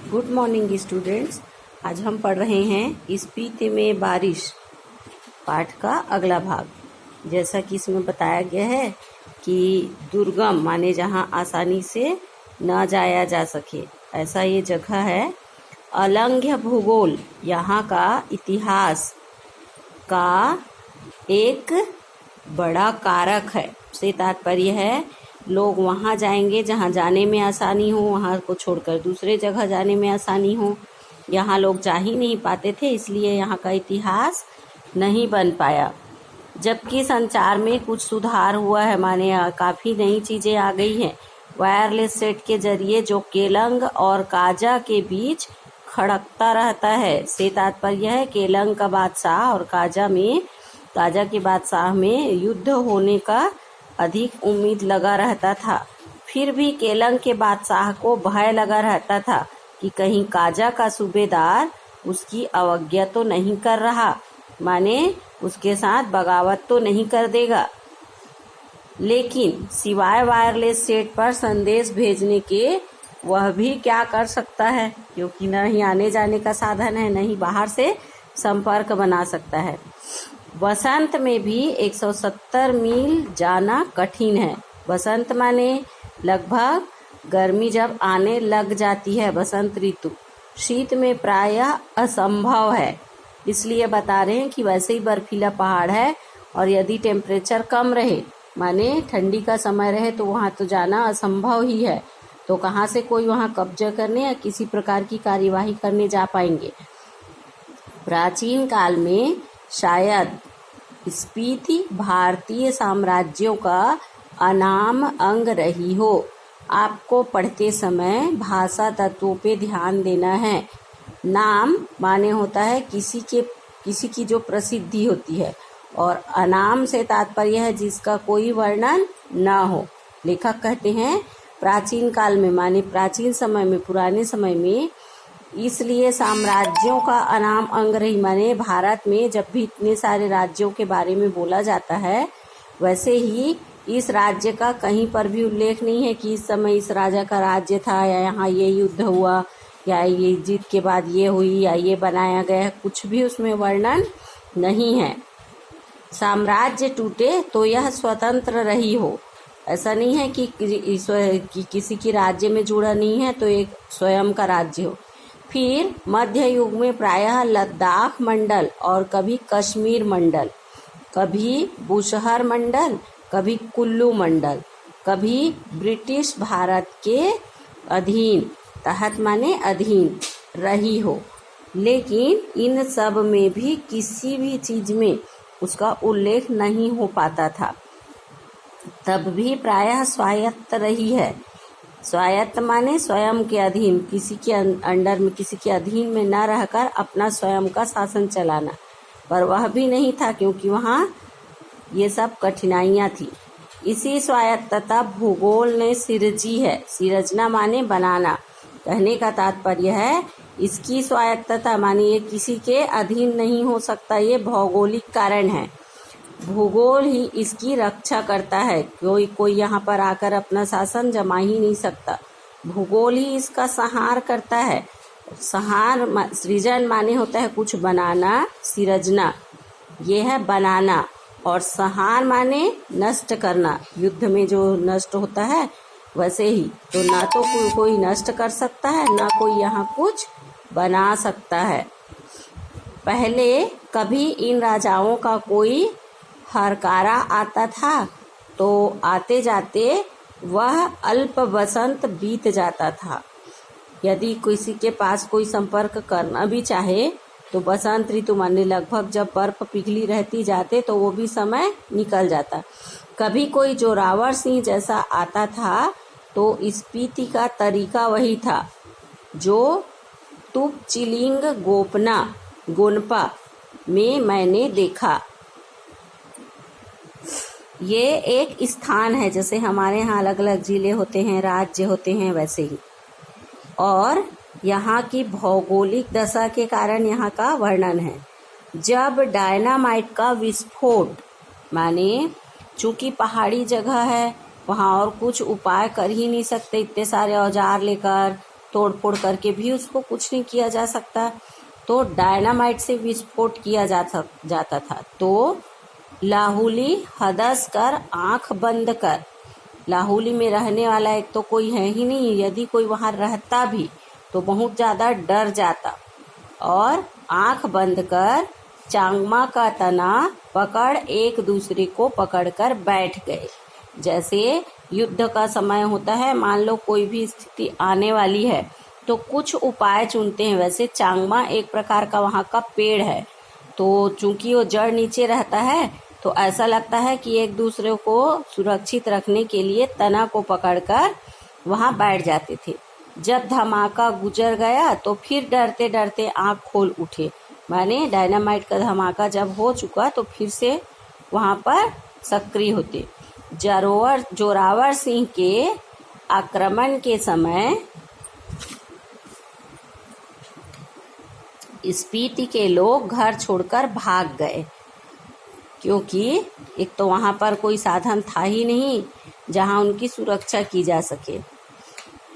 Good morning students. आज हम पढ़ रहे हैं स्पीति में बारिश पाठ का अगला भाग। जैसा कि इसमें बताया गया है कि दुर्गम माने जहाँ आसानी से न जाया जा सके, ऐसा ये जगह है। अलंघ्य भूगोल यहाँ का इतिहास का एक बड़ा कारक है। से तात्पर्य है लोग वहाँ जाएंगे जहाँ जाने में आसानी हो, वहाँ को छोड़कर दूसरे जगह जाने में आसानी हो। यहाँ लोग जा ही नहीं पाते थे, इसलिए यहाँ का इतिहास नहीं बन पाया। जबकि संचार में कुछ सुधार हुआ है, माने काफ़ी नई चीज़ें आ गई हैं। वायरलेस सेट के जरिए जो केलंग और काजा के बीच खड़कता रहता है, से तात्पर्य है केलंग का बादशाह और काजा के बादशाह में युद्ध होने का अधिक उम्मीद लगा रहता था। फिर भी केलंग के बादशाह को भय लगा रहता था कि कहीं काजा का सूबेदार उसकी अवज्ञा तो नहीं कर रहा, माने उसके साथ बगावत तो नहीं कर देगा। लेकिन सिवाय वायरलेस सेट पर संदेश भेजने के वह भी क्या कर सकता है, क्योंकि न ही आने जाने का साधन है, न ही बाहर से संपर्क बना सकता है। बसंत में भी 170 मील जाना कठिन है। बसंत माने लगभग गर्मी जब आने लग जाती है, बसंत ऋतु। शीत में प्रायः असंभव है। इसलिए बता रहे हैं कि वैसे ही बर्फीला पहाड़ है और यदि टेम्परेचर कम रहे, माने ठंडी का समय रहे, तो वहाँ तो जाना असंभव ही है। तो कहाँ से कोई वहाँ कब्जा करने या किसी प्रकार की कार्यवाही करने जा पाएंगे। प्राचीन काल में शायद स्पीति भारतीय साम्राज्यों का अनाम अंग रही हो। आपको पढ़ते समय भाषा तत्वों पे ध्यान देना है। नाम माने होता है किसी की जो प्रसिद्धि होती है, और अनाम से तात्पर्य है जिसका कोई वर्णन न हो। लेखक कहते हैं प्राचीन काल में माने प्राचीन समय में, पुराने समय में, इसलिए साम्राज्यों का अनाम अंग रही। माने भारत में जब भी इतने सारे राज्यों के बारे में बोला जाता है, वैसे ही इस राज्य का कहीं पर भी उल्लेख नहीं है कि इस समय इस राजा का राज्य था, या यहाँ ये युद्ध हुआ, या ये जीत के बाद ये हुई, या ये बनाया गया। कुछ भी उसमें वर्णन नहीं है। साम्राज्य टूटे तो यह स्वतंत्र रही हो। ऐसा नहीं है कि किसी की राज्य में जुड़ा नहीं है तो एक स्वयं का राज्य हो। फिर मध्य युग में प्रायः लद्दाख मंडल और कभी कश्मीर मंडल, कभी बुशहर मंडल, कभी कुल्लू मंडल, कभी ब्रिटिश भारत के अधीन, तहत माने अधीन, रही हो। लेकिन इन सब में भी किसी भी चीज में उसका उल्लेख नहीं हो पाता था। तब भी प्रायः स्वायत्त रही है। स्वायत्त माने स्वयं के अधीन, किसी के अंडर में, किसी के अधीन में न रहकर अपना स्वयं का शासन चलाना। पर वह भी नहीं था, क्योंकि वहाँ ये सब कठिनाइयाँ थी। इसी स्वायत्तता भूगोल ने सिरजी है। सिरजना माने बनाना। कहने का तात्पर्य है इसकी स्वायत्तता माने ये किसी के अधीन नहीं हो सकता, ये भौगोलिक कारण है। भूगोल ही इसकी रक्षा करता है। कोई यहाँ पर आकर अपना शासन जमा ही नहीं सकता। भूगोल ही इसका संहार करता है। सृजन माने होता है कुछ बनाना, सिरजना ये है बनाना, और संहार माने नष्ट करना। युद्ध में जो नष्ट होता है वैसे ही। तो ना तो कोई नष्ट कर सकता है, ना कोई यहाँ कुछ बना सकता है। पहले कभी इन राजाओं का कोई हरकारा आता था तो आते जाते वह अल्प बसंत बीत जाता था। यदि किसी के पास कोई संपर्क करना भी चाहे तो बसंत ऋतु माने लगभग जब बर्फ पिघली रहती जाते तो वो भी समय निकल जाता। कभी कोई जोरावर सिंह जैसा आता था तो स्पीति का तरीका वही था जो तुपचिलिंग गोनपा में मैंने देखा। ये एक स्थान है, जैसे हमारे यहाँ अलग अलग जिले होते हैं, राज्य होते हैं, वैसे ही। और यहाँ की भौगोलिक दशा के कारण यहाँ का वर्णन है। जब डायनामाइट का विस्फोट, माने चूंकि पहाड़ी जगह है, वहाँ और कुछ उपाय कर ही नहीं सकते इतने सारे औजार लेकर, तोड़फोड़ करके भी उसको कुछ नहीं किया जा सकता। तो डायनामाइट से विस्फोट किया जाता था। तो लाहुली हदस कर आंख बंद कर, लाहुली में रहने वाला एक तो कोई है ही नहीं, यदि कोई वहां रहता भी तो बहुत ज्यादा डर जाता, और आंख बंद कर चांगमा का तना पकड़ एक दूसरे को पकड़कर बैठ गए। जैसे युद्ध का समय होता है, मान लो कोई भी स्थिति आने वाली है तो कुछ उपाय चुनते हैं। वैसे चांगमा एक प्रकार का वहाँ का पेड़ है, तो चूंकि वो जड़ नीचे रहता है तो ऐसा लगता है कि एक दूसरे को सुरक्षित रखने के लिए तना को पकड़कर वहाँ बैठ जाते थे। जब धमाका गुजर गया तो फिर डरते डरते आंख खोल उठे, माने डायनामाइट का धमाका जब हो चुका तो फिर से वहाँ पर सक्रिय होते। जोरावर सिंह के आक्रमण के समय स्पीति के लोग घर छोड़कर भाग गए, क्योंकि एक तो वहां पर कोई साधन था ही नहीं जहां उनकी सुरक्षा की जा सके।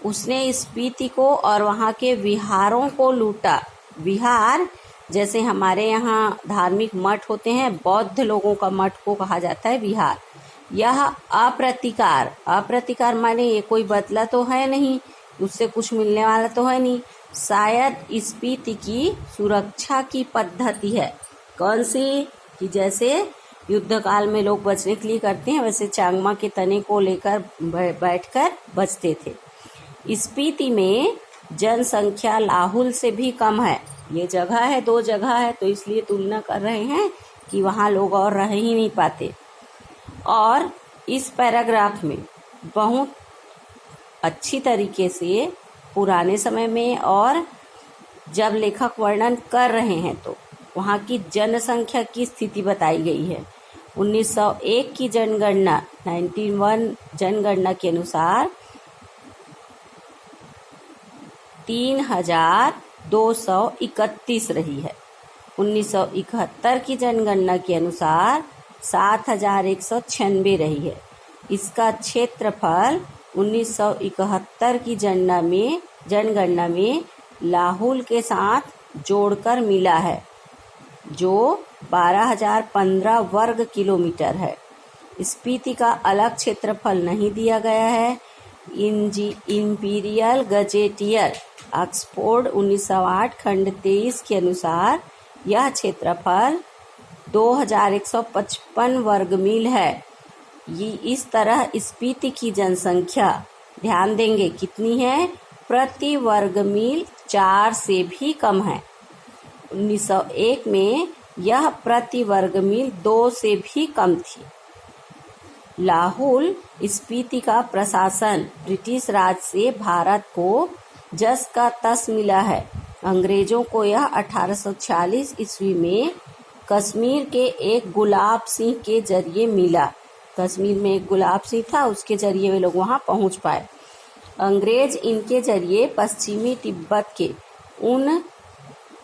उसने स्पीति को और वहां के विहारों को लूटा। विहार जैसे हमारे यहाँ धार्मिक मठ होते हैं, बौद्ध लोगों का मठ को कहा जाता है विहार। यह अप्रतिकार माने ये कोई बदला तो है नहीं, उससे कुछ मिलने वाला तो है नहीं, शायद स्पीति की सुरक्षा की पद्धति है। कौन सी? कि जैसे युद्ध काल में लोग बचने के लिए करते हैं, वैसे चांगमा के तने को लेकर बैठकर बचते थे। स्पीति में जनसंख्या लाहुल से भी कम है। ये जगह है, 2 जगह है, तो इसलिए तुलना कर रहे हैं कि वहाँ लोग और रह ही नहीं पाते। और इस पैराग्राफ में बहुत अच्छी तरीके से पुराने समय में और जब लेखक वर्णन कर रहे हैं तो वहाँ की जनसंख्या की स्थिति बताई गई है। 1901 की जनगणना 1901 जनगणना के अनुसार 3231 रही है। 1971 की जनगणना के अनुसार 7196 रही है। इसका क्षेत्रफल 1971 की जनगणना में लाहुल के साथ जोड़कर मिला है, जो 12,015 वर्ग किलोमीटर है। स्पीति का अलग क्षेत्रफल नहीं दिया गया है। इंपीरियल गजेटियर ऑक्सफोर्ड 1908 खंड 23 के अनुसार यह क्षेत्रफल 2155 वर्ग मील है। ये इस तरह स्पीति की जनसंख्या ध्यान देंगे कितनी है, प्रति वर्ग मील 4 से भी कम है। 1901 में यह प्रति वर्ग मील 2 से भी कम थी। लाहुल स्पीति का प्रशासन ब्रिटिश राज से भारत को जस का तस मिला है। अंग्रेजों को यह 1846 ईस्वी में कश्मीर के एक गुलाब सिंह के जरिए मिला। कश्मीर में एक गुलाब सिंह था, उसके जरिए वे लोग वहां पहुंच पाए। अंग्रेज इनके जरिए पश्चिमी तिब्बत के उन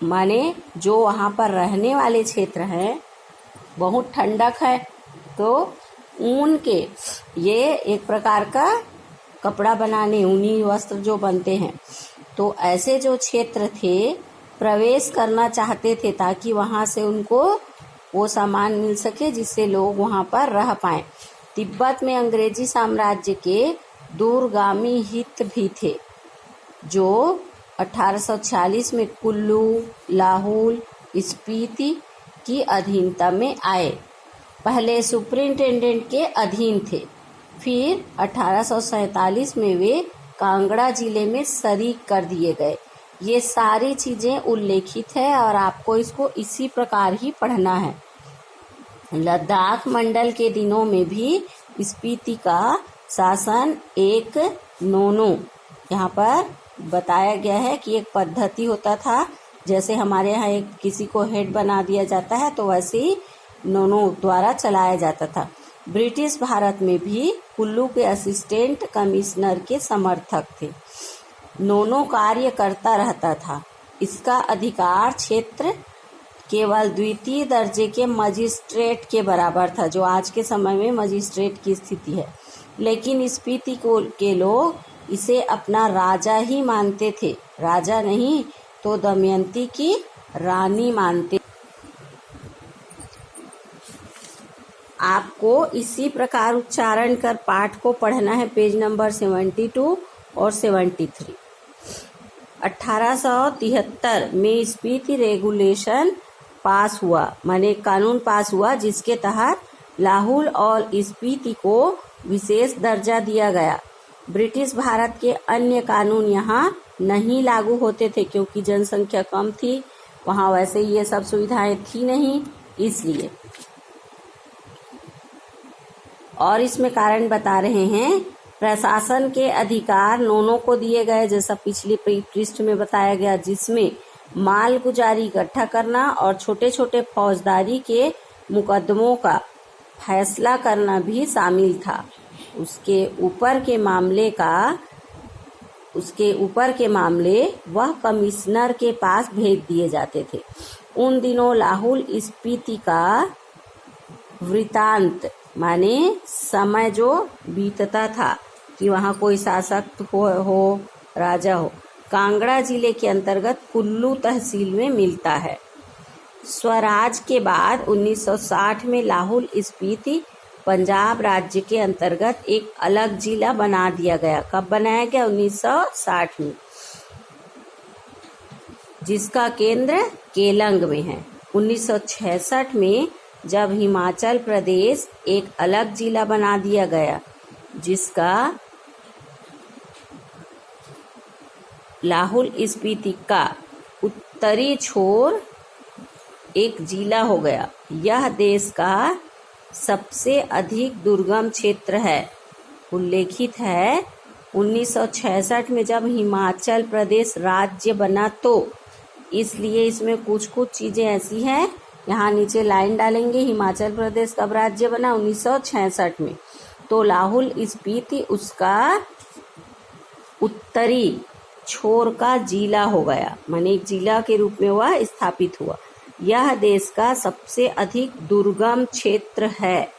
माने जो वहां पर रहने वाले क्षेत्र हैं, बहुत ठंडक है, तो ऊन के ये एक प्रकार का कपड़ा बनाने, ऊनी वस्त्र जो बनते हैं, तो ऐसे जो क्षेत्र थे प्रवेश करना चाहते थे ताकि वहां से उनको वो सामान मिल सके जिससे लोग वहां पर रह पाएं। तिब्बत में अंग्रेजी साम्राज्य के दूरगामी हित भी थे, जो 1840 में कुल्लू, लाहुल, स्पीति की अधीनता में आए। पहले सुपरिंटेंडेंट के अधीन थे, फिर 1847 में वे कांगड़ा जिले में शरीक कर दिए गए। ये सारी चीजें उल्लेखित है और आपको इसको इसी प्रकार ही पढ़ना है। लद्दाख मंडल के दिनों में भी स्पीति का शासन एक नोनो, यहाँ पर बताया गया है कि एक पद्धति होता था, जैसे हमारे यहाँ एक किसी को हेड बना दिया जाता है तो वैसे ही नोनो द्वारा चलाया जाता था। ब्रिटिश भारत में भी कुल्लू के असिस्टेंट कमिश्नर के समर्थक थे। नोनो कार्य करता रहता था। इसका अधिकार क्षेत्र केवल द्वितीय दर्जे के मजिस्ट्रेट के बराबर था, जो आज के समय में मजिस्ट्रेट की स्थिति है। लेकिन स्पीति के लोग इसे अपना राजा ही मानते थे, राजा नहीं तो दमयंती की रानी मानते। आपको इसी प्रकार उच्चारण कर पाठ को पढ़ना है, पेज नंबर 72 और 73। 1873 में स्पीति रेगुलेशन पास हुआ, माने कानून पास हुआ, जिसके तहत लाहौल और स्पीति को विशेष दर्जा दिया गया। ब्रिटिश भारत के अन्य कानून यहाँ नहीं लागू होते थे क्योंकि जनसंख्या कम थी, वहाँ वैसे ये सब सुविधाएं थी नहीं, इसलिए। और इसमें कारण बता रहे हैं, प्रशासन के अधिकार नोनों को दिए गए, जैसा पिछले पृष्ठ में बताया गया, जिसमें माल गुजारी इकट्ठा करना और छोटे छोटे फौजदारी के मुकदमों का फैसला करना भी शामिल था। उसके ऊपर के मामले वह कमिश्नर के पास भेज दिए जाते थे। उन दिनों लाहौल स्पीति का वृतांत माने समय जो बीतता था कि वहाँ कोई शासक हो राजा हो, कांगड़ा जिले के अंतर्गत कुल्लू तहसील में मिलता है। स्वराज के बाद 1960 में लाहौल स्पीति पंजाब राज्य के अंतर्गत एक अलग जिला बना दिया गया। कब बनाया गया? 1960 में, जिसका केंद्र केलंग में है। 1966 में जब हिमाचल प्रदेश एक अलग जिला बना दिया गया, जिसका लाहौल स्पीति का उत्तरी छोर एक जिला हो गया। यह देश का सबसे अधिक दुर्गम क्षेत्र है। उल्लेखित है 1966 में जब हिमाचल प्रदेश राज्य बना, तो इसलिए इसमें कुछ चीजें ऐसी हैं, यहाँ नीचे लाइन डालेंगे। हिमाचल प्रदेश कब राज्य बना? 1966 में। तो लाहौल स्पीति उसका उत्तरी छोर का जिला हो गया, माने एक जिला के रूप में वह स्थापित हुआ। यह देश का सबसे अधिक दुर्गम क्षेत्र है।